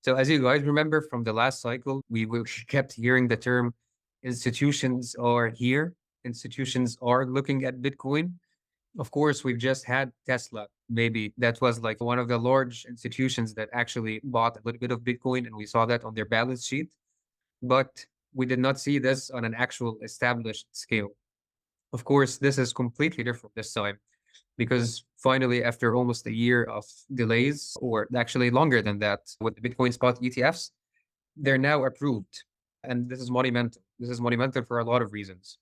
So as you guys remember from the last cycle, we kept hearing the term institutions are here, institutions are looking at Bitcoin. Of course, we've just had Tesla. Maybe that was like one of the large institutions that actually bought a little bit of Bitcoin, and we saw that on their balance sheet. But we did not see this on an actual established scale. Of course, this is completely different this time because finally, after almost a year of delays, or actually longer than that, with the Bitcoin spot ETFs, they're now approved. And this is monumental. This is monumental for a lot of reasons.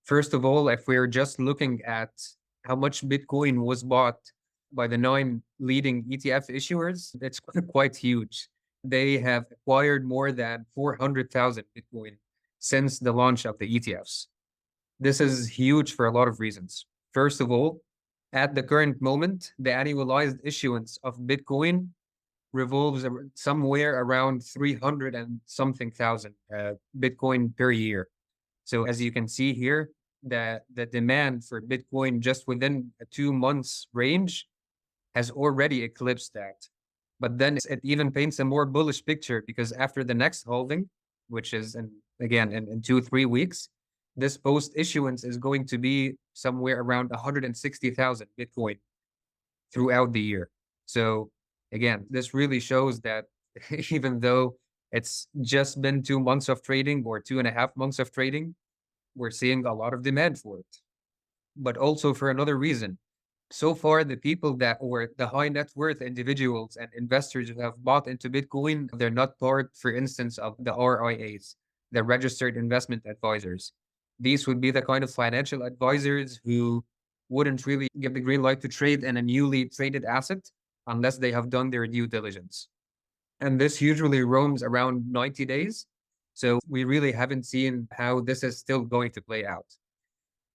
First of all, if we're just looking at how much Bitcoin was bought by the nine leading ETF issuers, it's quite huge. They have acquired more than 400,000 Bitcoin since the launch of the ETFs. This is huge for a lot of reasons. First of all, at the current moment, the annualized issuance of Bitcoin revolves somewhere around 300 and something thousand Bitcoin per year. So as you can see here, the demand for Bitcoin just within a 2 months range has already eclipsed that. But then it even paints a more bullish picture because after the next halving, which is again in 2 3 weeks, this post issuance is going to be somewhere around 160,000 Bitcoin throughout the year. So again, this really shows that even though it's just been 2 months of trading or 2.5 months of trading, we're seeing a lot of demand for it. But also for another reason. So far, the people that were the high net worth individuals and investors who have bought into Bitcoin, they're not part, for instance, of the RIAs, the registered investment advisors. These would be the kind of financial advisors who wouldn't really give the green light to trade in a newly traded asset unless they have done their due diligence. And this usually roams around 90 days. So we really haven't seen how this is still going to play out.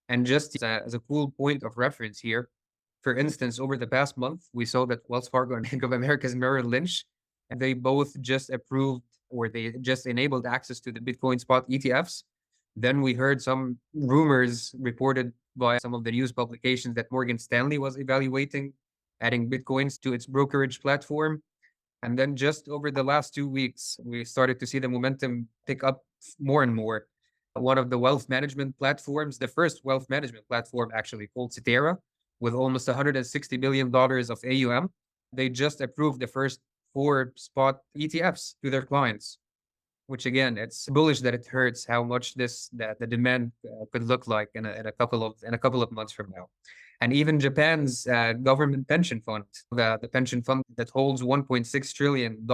And just as a cool point of reference here, for instance, over the past month, we saw that Wells Fargo and Bank of America's Merrill Lynch, and they both just approved or they just enabled access to the Bitcoin spot ETFs. Then we heard some rumors reported by some of the news publications that Morgan Stanley was evaluating adding Bitcoins to its brokerage platform. And then just over the last 2 weeks, we started to see the momentum pick up more and more. One of the wealth management platforms, the first wealth management platform actually called Cetera, with almost $160 billion of AUM, they just approved the first 4 spot ETFs to their clients, which again, it's bullish that it hurts how much that the demand could look like in a couple of months from now. And even Japan's government pension fund, the pension fund that holds $1.6 trillion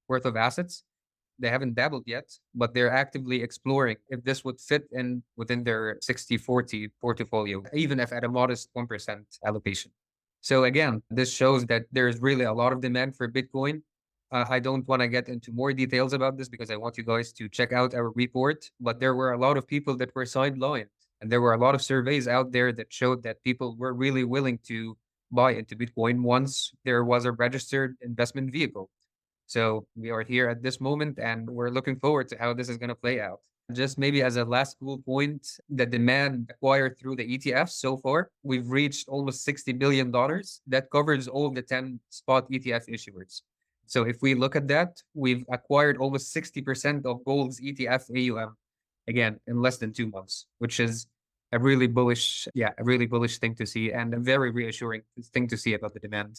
worth of assets, they haven't dabbled yet, but they're actively exploring if this would fit in within their 60-40 portfolio, even if at a modest 1% allocation. So again, this shows that there's really a lot of demand for Bitcoin. I don't want to get into more details about this because I want you guys to check out our report, but there were a lot of people that were sidelined. And there were a lot of surveys out there that showed that people were really willing to buy into Bitcoin once there was a registered investment vehicle. So we are here at this moment and we're looking forward to how this is going to play out. Just maybe as a last cool point, the demand acquired through the ETFs so far, we've reached almost $60 billion. That covers all the 10 spot ETF issuers. So if we look at that, we've acquired almost 60% of gold's ETF AUM, again, in less than 2 months, which is a really bullish thing to see and a very reassuring thing to see about the demand.